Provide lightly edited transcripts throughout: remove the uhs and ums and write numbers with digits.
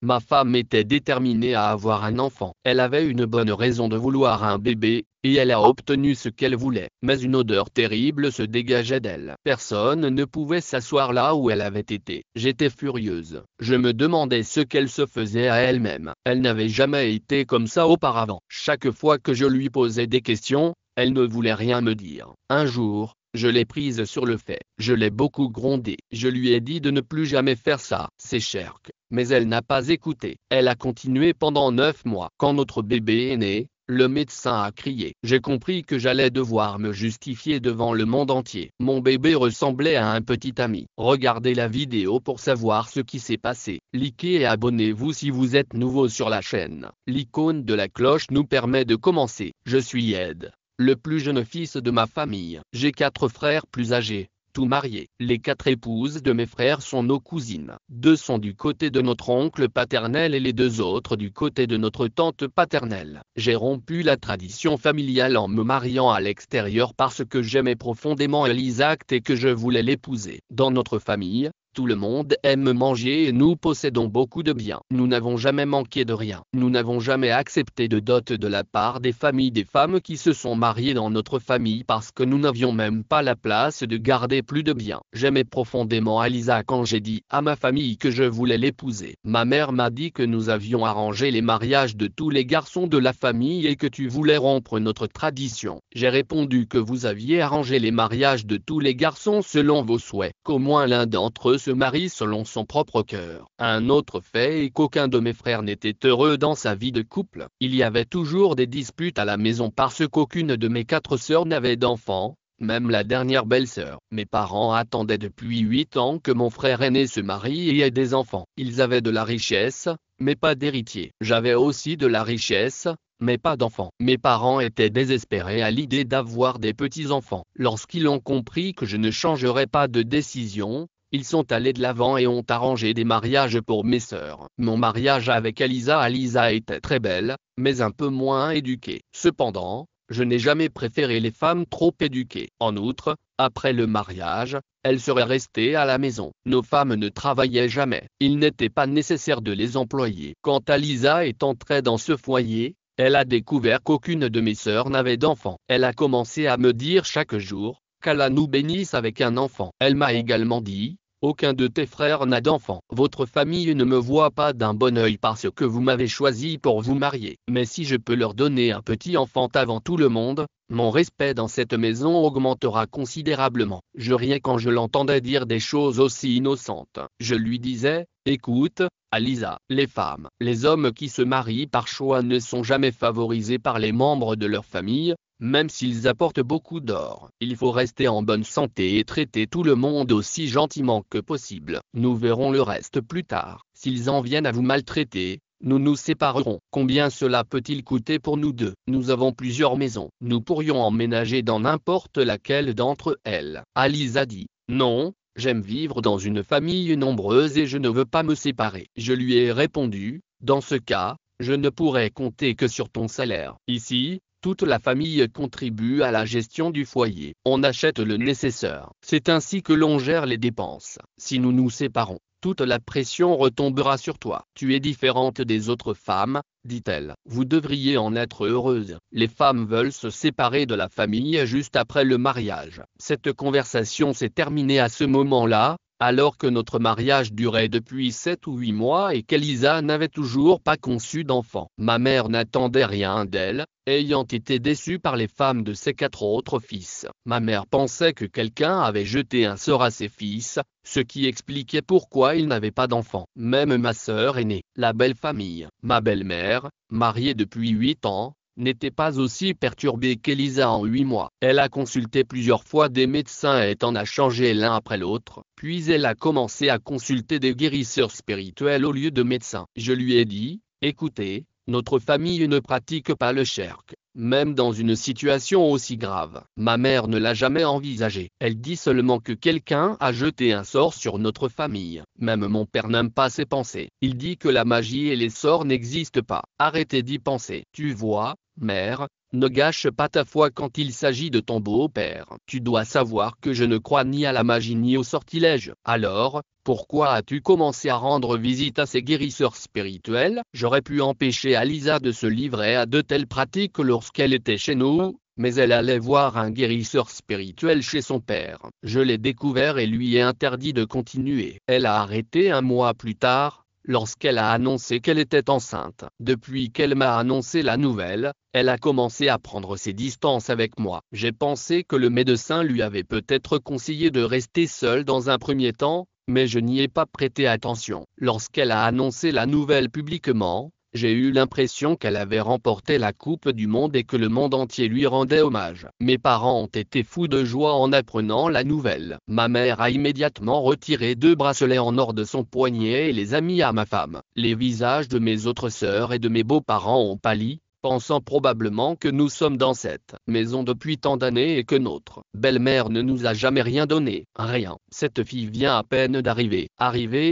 Ma femme était déterminée à avoir un enfant. Elle avait une bonne raison de vouloir un bébé, et elle a obtenu ce qu'elle voulait. Mais une odeur terrible se dégageait d'elle. Personne ne pouvait s'asseoir là où elle avait été. J'étais furieuse. Je me demandais ce qu'elle se faisait à elle-même. Elle n'avait jamais été comme ça auparavant. Chaque fois que je lui posais des questions, elle ne voulait rien me dire. Un jour, je l'ai prise sur le fait. Je l'ai beaucoup grondée. Je lui ai dit de ne plus jamais faire ça. C'est Cherk. Mais elle n'a pas écouté. Elle a continué pendant 9 mois. Quand notre bébé est né, le médecin a crié. J'ai compris que j'allais devoir me justifier devant le monde entier. Mon bébé ressemblait à un petit ami. Regardez la vidéo pour savoir ce qui s'est passé. Likez et abonnez-vous si vous êtes nouveau sur la chaîne. L'icône de la cloche nous permet de commencer. Je suis Ed, le plus jeune fils de ma famille. J'ai 4 frères plus âgés, tous mariés. Les 4 épouses de mes frères sont nos cousines. 2 sont du côté de notre oncle paternel et les 2 autres du côté de notre tante paternelle. J'ai rompu la tradition familiale en me mariant à l'extérieur parce que j'aimais profondément Elisa et que je voulais l'épouser. Dans notre famille, tout le monde aime manger et nous possédons beaucoup de biens. Nous n'avons jamais manqué de rien. Nous n'avons jamais accepté de dot de la part des familles des femmes qui se sont mariées dans notre famille parce que nous n'avions même pas la place de garder plus de biens. J'aimais profondément Elisa quand j'ai dit à ma famille que je voulais l'épouser. Ma mère m'a dit que nous avions arrangé les mariages de tous les garçons de la famille et que tu voulais rompre notre tradition. J'ai répondu que vous aviez arrangé les mariages de tous les garçons selon vos souhaits, qu'au moins l'un d'entre eux se marie selon son propre cœur. Un autre fait est qu'aucun de mes frères n'était heureux dans sa vie de couple. Il y avait toujours des disputes à la maison parce qu'aucune de mes 4 sœurs n'avait d'enfants, même la dernière belle-sœur. Mes parents attendaient depuis 8 ans que mon frère aîné se marie et ait des enfants. Ils avaient de la richesse, mais pas d'héritier. J'avais aussi de la richesse, mais pas d'enfants. Mes parents étaient désespérés à l'idée d'avoir des petits-enfants. Lorsqu'ils ont compris que je ne changerais pas de décision, ils sont allés de l'avant et ont arrangé des mariages pour mes sœurs. Mon mariage avec Elisa était très belle, mais un peu moins éduquée. Cependant, je n'ai jamais préféré les femmes trop éduquées. En outre, après le mariage, elles seraient restées à la maison. Nos femmes ne travaillaient jamais. Il n'était pas nécessaire de les employer. Quand Elisa est entrée dans ce foyer, elle a découvert qu'aucune de mes sœurs n'avait d'enfant. Elle a commencé à me dire chaque jour qu'Allah nous bénisse avec un enfant. Elle m'a également dit: aucun de tes frères n'a d'enfant. Votre famille ne me voit pas d'un bon œil parce que vous m'avez choisi pour vous marier. Mais si je peux leur donner un petit enfant avant tout le monde, mon respect dans cette maison augmentera considérablement. Je riais quand je l'entendais dire des choses aussi innocentes. Je lui disais: écoute, Elisa, les femmes, les hommes qui se marient par choix ne sont jamais favorisés par les membres de leur famille, même s'ils apportent beaucoup d'or. Il faut rester en bonne santé et traiter tout le monde aussi gentiment que possible. Nous verrons le reste plus tard. S'ils en viennent à vous maltraiter, nous nous séparerons. Combien cela peut-il coûter pour nous deux? Nous avons plusieurs maisons. Nous pourrions emménager dans n'importe laquelle d'entre elles. Elisa dit: non, j'aime vivre dans une famille nombreuse et je ne veux pas me séparer. Je lui ai répondu: dans ce cas, je ne pourrai compter que sur ton salaire. Ici, toute la famille contribue à la gestion du foyer. On achète le nécessaire. C'est ainsi que l'on gère les dépenses. Si nous nous séparons, toute la pression retombera sur toi. Tu es différente des autres femmes, dit-elle. Vous devriez en être heureuse. Les femmes veulent se séparer de la famille juste après le mariage. Cette conversation s'est terminée à ce moment-là, alors que notre mariage durait depuis 7 ou 8 mois et qu'Elisa n'avait toujours pas conçu d'enfant. Ma mère n'attendait rien d'elle, ayant été déçue par les femmes de ses 4 autres fils. Ma mère pensait que quelqu'un avait jeté un sort à ses fils, ce qui expliquait pourquoi ils n'avaient pas d'enfants. Même ma sœur aînée, la belle famille, ma belle-mère, mariée depuis 8 ans, n'était pas aussi perturbée qu'Elisa en 8 mois. Elle a consulté plusieurs fois des médecins et en a changé l'un après l'autre, puis elle a commencé à consulter des guérisseurs spirituels au lieu de médecins. Je lui ai dit: écoutez, notre famille ne pratique pas le shirk, même dans une situation aussi grave. Ma mère ne l'a jamais envisagé. Elle dit seulement que quelqu'un a jeté un sort sur notre famille. Même mon père n'aime pas ces pensées. Il dit que la magie et les sorts n'existent pas. Arrêtez d'y penser. Tu vois, mère, Ne gâche pas ta foi quand il s'agit de ton beau-père. Tu dois savoir que je ne crois ni à la magie ni au sortilège. Alors, pourquoi as-tu commencé à rendre visite à ces guérisseurs spirituels? J'aurais pu empêcher Alisa de se livrer à de telles pratiques lorsqu'elle était chez nous, mais elle allait voir un guérisseur spirituel chez son père. Je l'ai découvert et lui ai interdit de continuer. Elle a arrêté un mois plus tard, lorsqu'elle a annoncé qu'elle était enceinte. Depuis qu'elle m'a annoncé la nouvelle, elle a commencé à prendre ses distances avec moi. J'ai pensé que le médecin lui avait peut-être conseillé de rester seule dans un premier temps, mais je n'y ai pas prêté attention. Lorsqu'elle a annoncé la nouvelle publiquement, j'ai eu l'impression qu'elle avait remporté la Coupe du Monde et que le monde entier lui rendait hommage. Mes parents ont été fous de joie en apprenant la nouvelle. Ma mère a immédiatement retiré 2 bracelets en or de son poignet et les a mis à ma femme. Les visages de mes autres sœurs et de mes beaux-parents ont pâli, pensant probablement que nous sommes dans cette maison depuis tant d'années et que notre belle-mère ne nous a jamais rien donné, rien. Cette fille vient à peine d'arriver,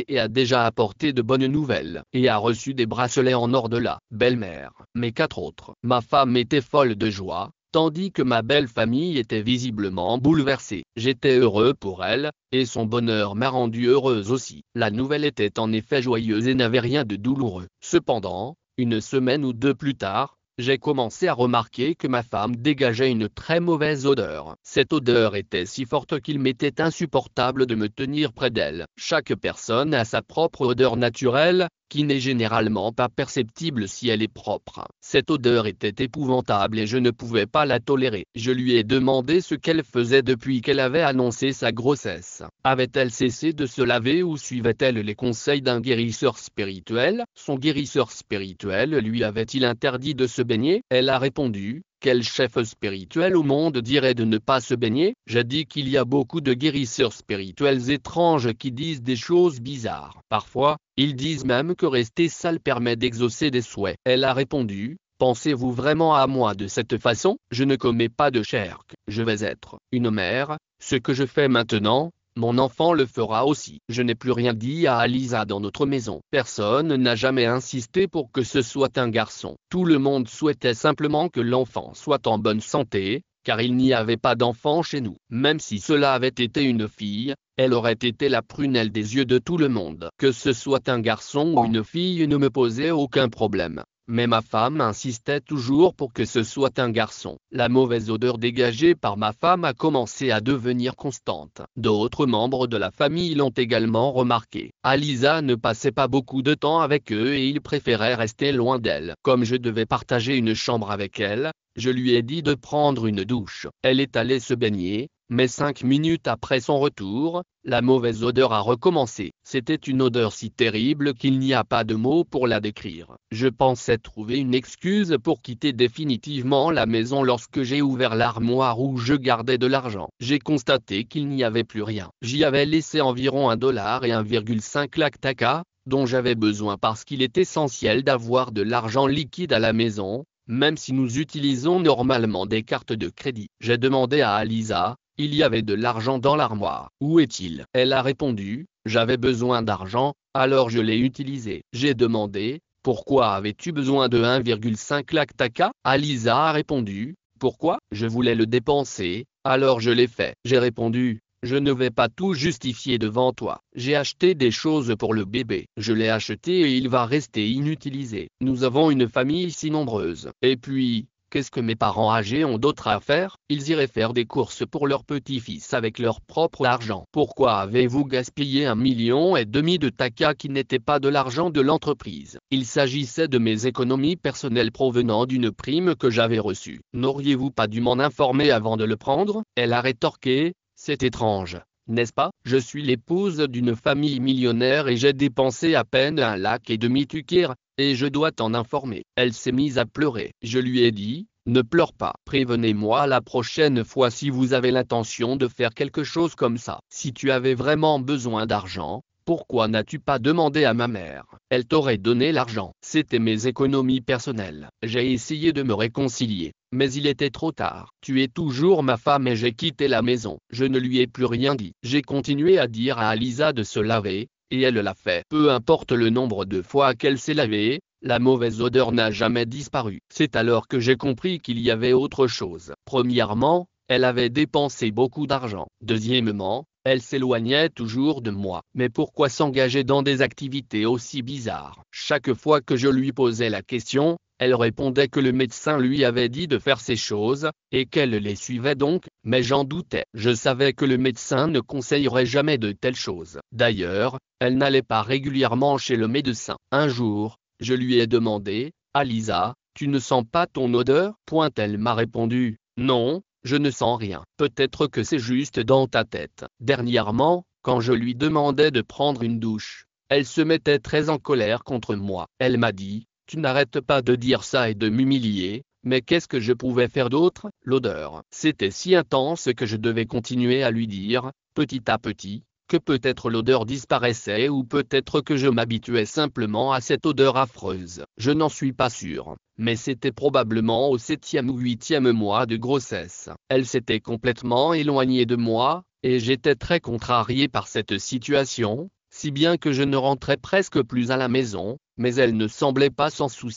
et a déjà apporté de bonnes nouvelles, et a reçu des bracelets en or de la belle-mère. Mes 4 autres. Ma femme était folle de joie, tandis que ma belle famille était visiblement bouleversée. J'étais heureux pour elle, et son bonheur m'a rendu heureuse aussi. La nouvelle était en effet joyeuse et n'avait rien de douloureux. Cependant, une semaine ou 2 plus tard, j'ai commencé à remarquer que ma femme dégageait une très mauvaise odeur. Cette odeur était si forte qu'il m'était insupportable de me tenir près d'elle. Chaque personne a sa propre odeur naturelle, qui n'est généralement pas perceptible si elle est propre. Cette odeur était épouvantable et je ne pouvais pas la tolérer. Je lui ai demandé ce qu'elle faisait depuis qu'elle avait annoncé sa grossesse. Avait-elle cessé de se laver ou suivait-elle les conseils d'un guérisseur spirituel? Son guérisseur spirituel lui avait-il interdit de se baigner? Elle a répondu: quel chef spirituel au monde dirait de ne pas se baigner? J'ai dit qu'il y a beaucoup de guérisseurs spirituels étranges qui disent des choses bizarres. Parfois, ils disent même que rester sale permet d'exaucer des souhaits. Elle a répondu: pensez-vous vraiment à moi de cette façon? Je ne commets pas de shirk. Je vais être une mère. Ce que je fais maintenant, mon enfant le fera aussi. Je n'ai plus rien dit à Alisa dans notre maison. Personne n'a jamais insisté pour que ce soit un garçon. Tout le monde souhaitait simplement que l'enfant soit en bonne santé, car il n'y avait pas d'enfant chez nous. Même si cela avait été une fille, elle aurait été la prunelle des yeux de tout le monde. Que ce soit un garçon ou une fille ne me posait aucun problème. Mais ma femme insistait toujours pour que ce soit un garçon. La mauvaise odeur dégagée par ma femme a commencé à devenir constante. D'autres membres de la famille l'ont également remarqué. Alisa ne passait pas beaucoup de temps avec eux et ils préféraient rester loin d'elle. Comme je devais partager une chambre avec elle, je lui ai dit de prendre une douche. Elle est allée se baigner, mais 5 minutes après son retour, la mauvaise odeur a recommencé. C'était une odeur si terrible qu'il n'y a pas de mots pour la décrire. Je pensais trouver une excuse pour quitter définitivement la maison lorsque j'ai ouvert l'armoire où je gardais de l'argent. J'ai constaté qu'il n'y avait plus rien. J'y avais laissé environ $1 et 1,5 lakh taka, dont j'avais besoin parce qu'il est essentiel d'avoir de l'argent liquide à la maison, même si nous utilisons normalement des cartes de crédit. J'ai demandé à Alisa: il y avait de l'argent dans l'armoire. Où est-il? Elle a répondu: j'avais besoin d'argent, alors je l'ai utilisé. J'ai demandé: pourquoi avais-tu besoin de 1,5 lakh taka? Alisa a répondu: pourquoi? Je voulais le dépenser, alors je l'ai fait. J'ai répondu: je ne vais pas tout justifier devant toi. J'ai acheté des choses pour le bébé. Je l'ai acheté et il va rester inutilisé. Nous avons une famille si nombreuse. Et puis, qu'est-ce que mes parents âgés ont d'autre à faire? Ils iraient faire des courses pour leur petit-fils avec leur propre argent. Pourquoi avez-vous gaspillé 1,5 million de taka qui n'était pas de l'argent de l'entreprise? Il s'agissait de mes économies personnelles provenant d'une prime que j'avais reçue. N'auriez-vous pas dû m'en informer avant de le prendre? Elle a rétorqué: c'est étrange, n'est-ce pas? Je suis l'épouse d'une famille millionnaire et j'ai dépensé à peine 1,5 lakh tukir, et je dois t'en informer. Elle s'est mise à pleurer. Je lui ai dit: ne pleure pas. Prévenez-moi la prochaine fois si vous avez l'intention de faire quelque chose comme ça. Si tu avais vraiment besoin d'argent, pourquoi n'as-tu pas demandé à ma mère? Elle t'aurait donné l'argent. C'était mes économies personnelles. J'ai essayé de me réconcilier, mais il était trop tard. Tu es toujours ma femme et j'ai quitté la maison. Je ne lui ai plus rien dit. J'ai continué à dire à Alisa de se laver, et elle l'a fait. Peu importe le nombre de fois qu'elle s'est lavée, la mauvaise odeur n'a jamais disparu. C'est alors que j'ai compris qu'il y avait autre chose. Premièrement, elle avait dépensé beaucoup d'argent. Deuxièmement, elle s'éloignait toujours de moi. Mais pourquoi s'engager dans des activités aussi bizarres? Chaque fois que je lui posais la question, elle répondait que le médecin lui avait dit de faire ces choses, et qu'elle les suivait donc, mais j'en doutais. Je savais que le médecin ne conseillerait jamais de telles choses. D'ailleurs, elle n'allait pas régulièrement chez le médecin. Un jour, je lui ai demandé, « Alisa, tu ne sens pas ton odeur ?» Elle m'a répondu, « Non, je ne sens rien. Peut-être que c'est juste dans ta tête. » Dernièrement, quand je lui demandais de prendre une douche, elle se mettait très en colère contre moi. Elle m'a dit, « Tu n'arrêtes pas de dire ça et de m'humilier, mais qu'est-ce que je pouvais faire d'autre ?» L'odeur. C'était si intense que je devais continuer à lui dire, petit à petit, que peut-être l'odeur disparaissait ou peut-être que je m'habituais simplement à cette odeur affreuse. Je n'en suis pas sûr, mais c'était probablement au 7e ou 8e mois de grossesse. Elle s'était complètement éloignée de moi, et j'étais très contrarié par cette situation, si bien que je ne rentrais presque plus à la maison, mais elle ne semblait pas s'en soucier.